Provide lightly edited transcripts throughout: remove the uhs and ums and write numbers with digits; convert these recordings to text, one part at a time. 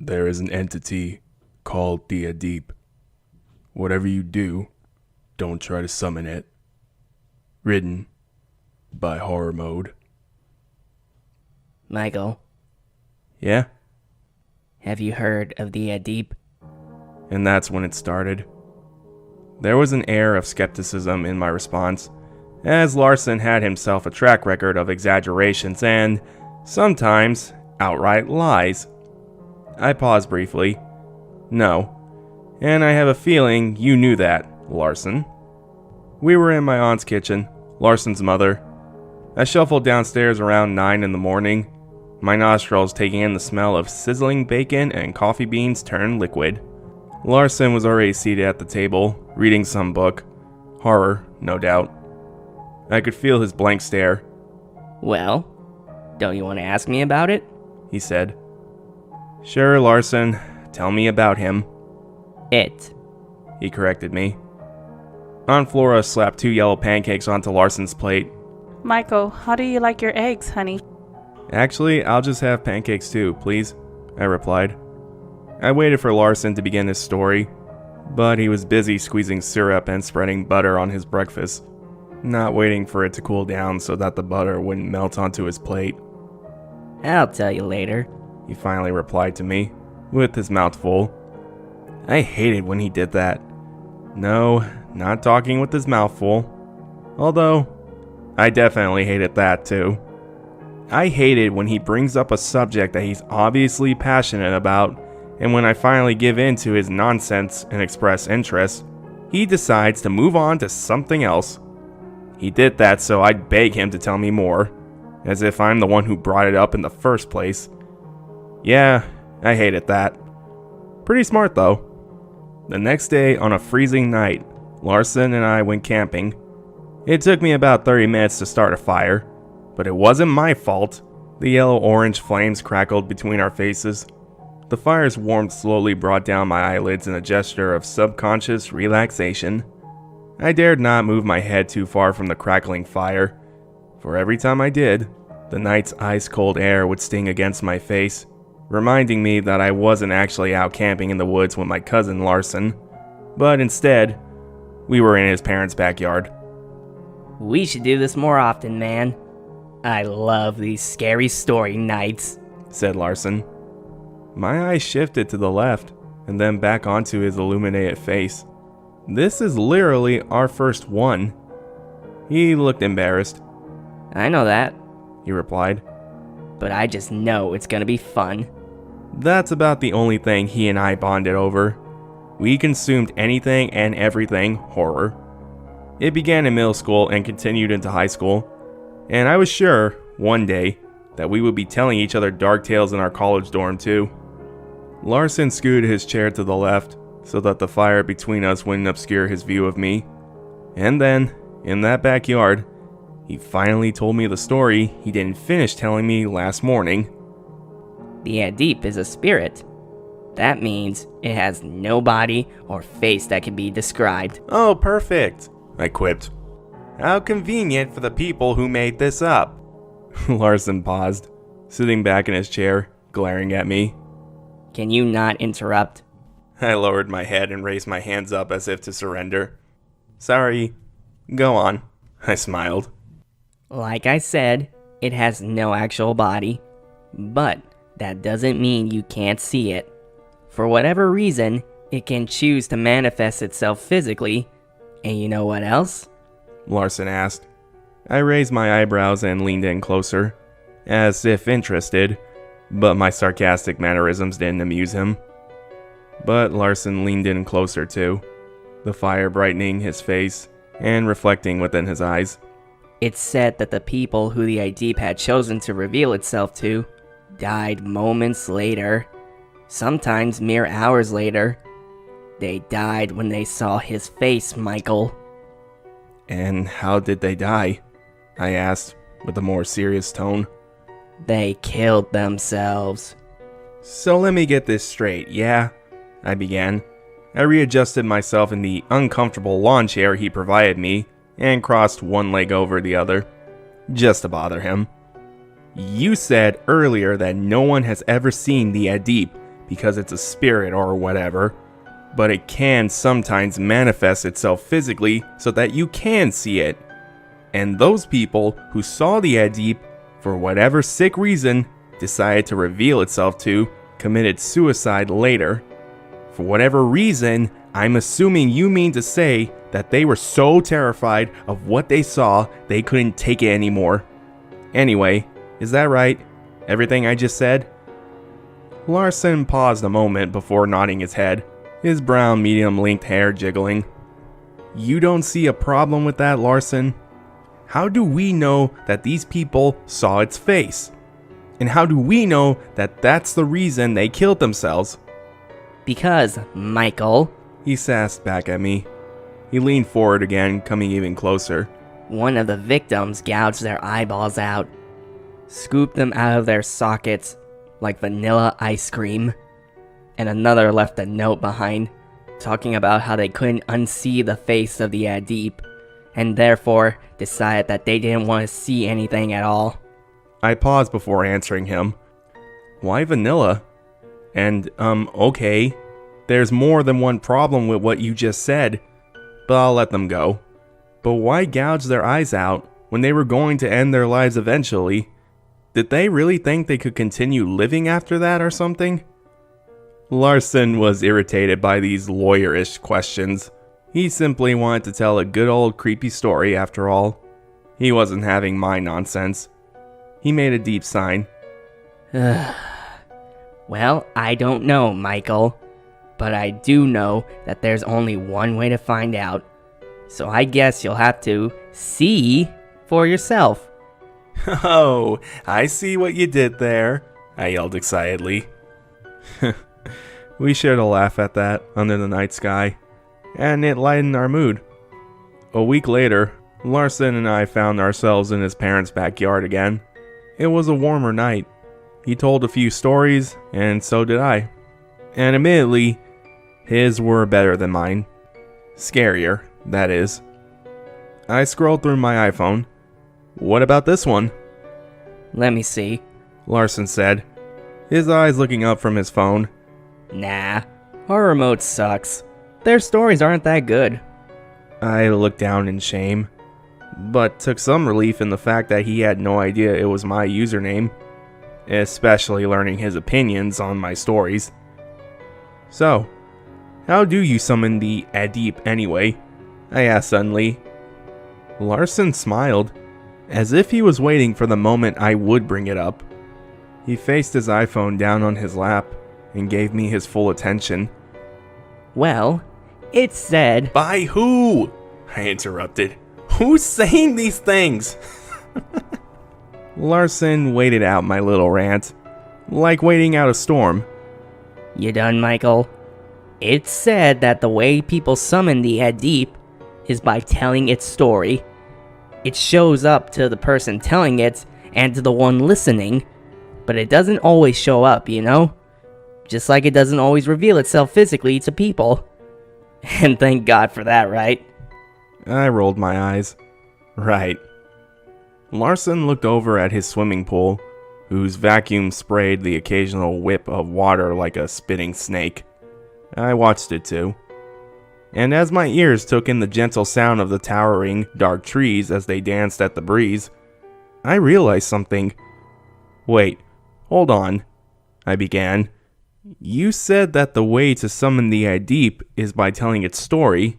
There is an entity called the Adeep. Whatever you do, don't try to summon it. Written by HorrorMode. Michael, Yeah? have you heard of the Adeep? And that's when it started. There was an air of skepticism in my response, as Larson had himself a track record of exaggerations and, sometimes, outright lies. I paused briefly. No. And I have a feeling you knew that, Larson. We were in my aunt's kitchen, Larson's mother. I shuffled downstairs around 9 in the morning, my nostrils taking in the smell of sizzling bacon and coffee beans turned liquid. Larson was already seated at the table, reading some book. Horror, no doubt. I could feel his blank stare. Well, don't you want to ask me about it? He said. Sure, Larson. Tell me about him. It. He corrected me. Aunt Flora slapped 2 yellow pancakes onto Larson's plate. Michael, how do you like your eggs, honey? Actually, I'll just have pancakes too, please, I replied. I waited for Larson to begin his story, but he was busy squeezing syrup and spreading butter on his breakfast, not waiting for it to cool down so that the butter wouldn't melt onto his plate. I'll tell you later. He finally replied to me, with his mouth full. I hated when he did that. No, not talking with his mouth full. Although, I definitely hated that too. I hated when he brings up a subject that he's obviously passionate about, and when I finally give in to his nonsense and express interest, he decides to move on to something else. He did that so I'd beg him to tell me more, as if I'm the one who brought it up in the first place. Yeah, I hated that. Pretty smart though. The next day, on a freezing night, Larson and I went camping. It took me about 30 minutes to start a fire, but it wasn't my fault. The yellow-orange flames crackled between our faces. The fire's warmth slowly brought down my eyelids in a gesture of subconscious relaxation. I dared not move my head too far from the crackling fire, for every time I did, the night's ice-cold air would sting against my face, reminding me that I wasn't actually out camping in the woods with my cousin Larson, but instead, we were in his parents' backyard. We should do this more often, man. I love these scary story nights, said Larson. My eyes shifted to the left, and then back onto his illuminated face. This is literally our first one. He looked embarrassed. I know that, he replied. But I just know it's gonna be fun. That's about the only thing he and I bonded over. We consumed anything and everything horror. It began in middle school and continued into high school, and I was sure, one day, that we would be telling each other dark tales in our college dorm too. Larson scooted his chair to the left so that the fire between us wouldn't obscure his view of me. And then, in that backyard, he finally told me the story he didn't finish telling me last morning. The Adeep is a spirit. That means it has no body or face that can be described. Oh, perfect, I quipped. How convenient for the people who made this up. Larson paused, sitting back in his chair, glaring at me. Can you not interrupt? I lowered my head and raised my hands up as if to surrender. Sorry. Go on, I smiled. Like I said, it has no actual body. But that doesn't mean you can't see it. For whatever reason, it can choose to manifest itself physically. And you know what else? Larson asked. I raised my eyebrows and leaned in closer, as if interested, but my sarcastic mannerisms didn't amuse him. But Larson leaned in closer too, the fire brightening his face and reflecting within his eyes. It's said that the people who the Adeep had chosen to reveal itself to died moments later, sometimes mere hours later. They died when they saw his face, Michael. And how did they die? I asked, with a more serious tone. They killed themselves. So let me get this straight, yeah? I began. I readjusted myself in the uncomfortable lawn chair he provided me and crossed one leg over the other, just to bother him. You said earlier that no one has ever seen the Adeep, because it's a spirit or whatever, but it can sometimes manifest itself physically so that you can see it. And those people who saw the Adeep, for whatever sick reason, decided to reveal itself to, committed suicide later. For whatever reason, I'm assuming you mean to say that they were so terrified of what they saw, they couldn't take it anymore. Anyway, is that right? Everything I just said? Larson paused a moment before nodding his head, his brown medium-length hair jiggling. You don't see a problem with that, Larson? How do we know that these people saw its face? And how do we know that that's the reason they killed themselves? Because, Michael, He sassed back at me. He leaned forward again, coming even closer. one of the victims gouged their eyeballs out, scooped them out of their sockets like vanilla ice cream, and another left a note behind, talking about how they couldn't unsee the face of the Adeep, and therefore decided that they didn't want to see anything at all. I paused before answering him. Why vanilla? And, okay. There's more than one problem with what you just said, but I'll let them go. But why gouge their eyes out when they were going to end their lives eventually? Did they really think they could continue living after that or something? Larson was irritated by these lawyerish questions. He simply wanted to tell a good old creepy story after all. He wasn't having my nonsense. He made a deep sign. Well, I don't know, Michael, but I do know that there's only one way to find out. So I guess you'll have to see for yourself. Oh, I see what you did there, I yelled excitedly. We shared a laugh at that under the night sky, and it lightened our mood. A week later, Larson and I found ourselves in his parents' backyard again. It was a warmer night. He told a few stories, and so did I. And admittedly, his were better than mine. Scarier, that is. I scrolled through my iPhone. What about this one? Let me see. Larson said, his eyes looking up from his phone. Nah, HorrorMode sucks. Their stories aren't that good. I looked down in shame, but took some relief in the fact that he had no idea it was my username, especially learning his opinions on my stories. So, how do you summon the Adeep anyway? I asked suddenly. Larson smiled, as if he was waiting for the moment I would bring it up. He faced his iPhone down on his lap and gave me his full attention. Well, it said... By who? I interrupted. Who's saying these things? Larson waited out my little rant, like waiting out a storm. You done, Michael? It said that the way people summon the Adeep is by telling its story. It shows up to the person telling it and to the one listening, but it doesn't always show up, you know? Just like it doesn't always reveal itself physically to people. And thank God for that, right? I rolled my eyes. Right. Larson looked over at his swimming pool, whose vacuum sprayed the occasional whip of water like a spitting snake. I watched it too. And as my ears took in the gentle sound of the towering, dark trees as they danced at the breeze, I realized something. Wait, hold on, I began. You said that the way to summon the Adeep is by telling its story.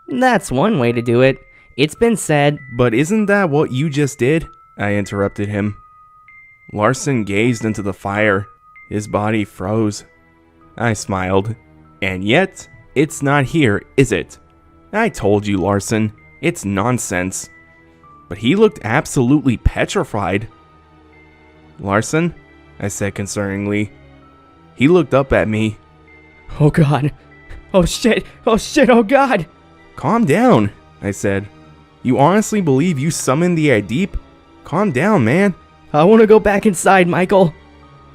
That's one way to do it. It's been said... But isn't that what you just did? I interrupted him. Larson gazed into the fire. His body froze. I smiled. And yet, it's not here, is it? I told you, Larson. It's nonsense. But he looked absolutely petrified. Larson? I said concerningly. He looked up at me. Oh God. Oh shit. Oh shit. Oh God. Calm down, I said. You honestly believe you summoned the Adeep? Calm down, man. I want to go back inside, Michael.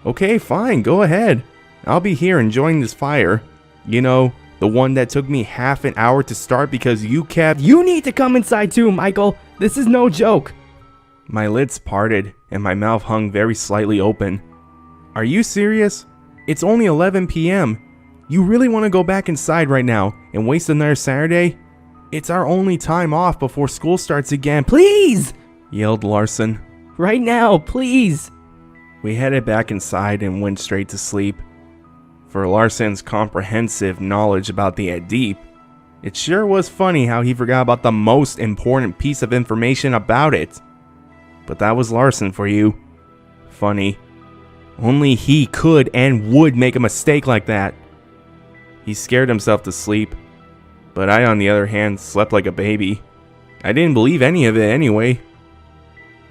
Okay, fine, go ahead. I'll be here enjoying this fire. You know, the one that took me half an hour to start because you kept... You need to come inside too, Michael. This is no joke. My lids parted and my mouth hung very slightly open. Are you serious? It's only 11 p.m. You really want to go back inside right now and waste another Saturday? It's our only time off before school starts again. Please! Yelled Larson. Right now, please! We headed back inside and went straight to sleep. For Larson's comprehensive knowledge about the Adeep, it sure was funny how he forgot about the most important piece of information about it. But that was Larson for you. Funny. Only he could and would make a mistake like that. He scared himself to sleep, but I, on the other hand, slept like a baby. I didn't believe any of it anyway.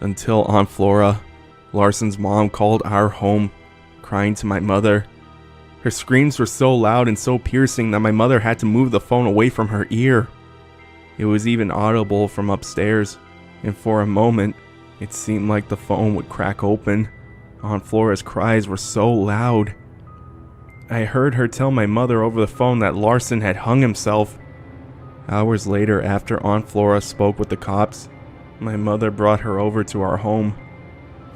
Until Aunt Flora, Larson's mom, called our home, crying to my mother. Her screams were so loud and so piercing that my mother had to move the phone away from her ear. It was even audible from upstairs, and for a moment, it seemed like the phone would crack open. Aunt Flora's cries were so loud. I heard her tell my mother over the phone that Larson had hung himself. Hours later, after Aunt Flora spoke with the cops, my mother brought her over to our home.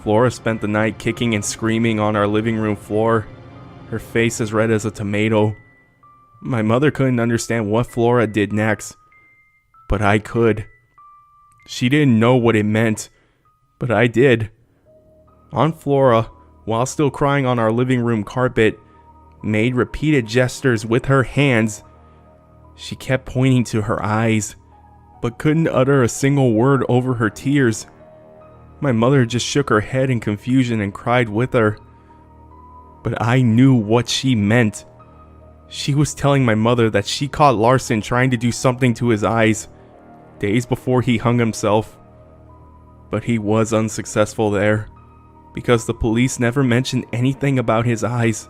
Flora spent the night kicking and screaming on our living room floor, her face as red as a tomato. My mother couldn't understand what Flora did next, but I could. She didn't know what it meant, but I did. Aunt Flora, while still crying on our living room carpet, made repeated gestures with her hands. She kept pointing to her eyes, but couldn't utter a single word over her tears. My mother just shook her head in confusion and cried with her. But I knew what she meant. She was telling my mother that she caught Larson trying to do something to his eyes days before he hung himself. But he was unsuccessful there, because the police never mentioned anything about his eyes.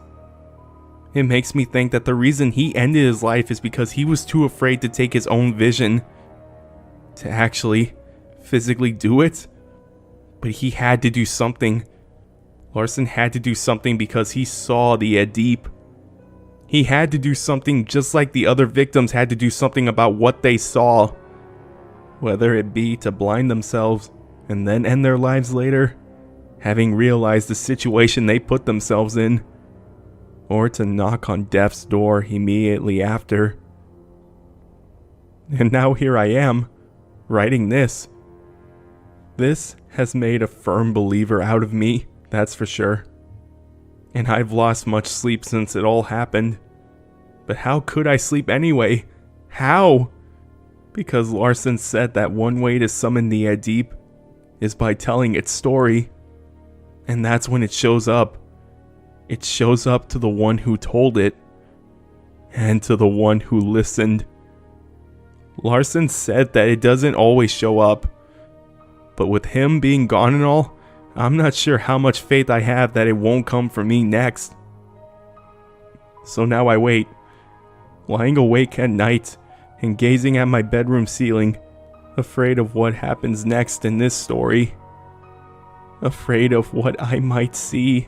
It makes me think that the reason he ended his life is because he was too afraid to take his own vision, to actually physically do it. But he had to do something. Larson had to do something because he saw the Adeep. He had to do something just like the other victims had to do something about what they saw. Whether it be to blind themselves and then end their lives later, having realized the situation they put themselves in, or to knock on death's door immediately after. And now here I am, writing this. This has made a firm believer out of me, that's for sure. And I've lost much sleep since it all happened. But how could I sleep anyway? How? Because Larson said that one way to summon the Adeep is by telling its story. And that's when it shows up. It shows up to the one who told it, and to the one who listened. Larson said that it doesn't always show up, but with him being gone and all, I'm not sure how much faith I have that it won't come for me next. So now I wait, lying awake at night and gazing at my bedroom ceiling, afraid of what happens next in this story. Afraid of what I might see.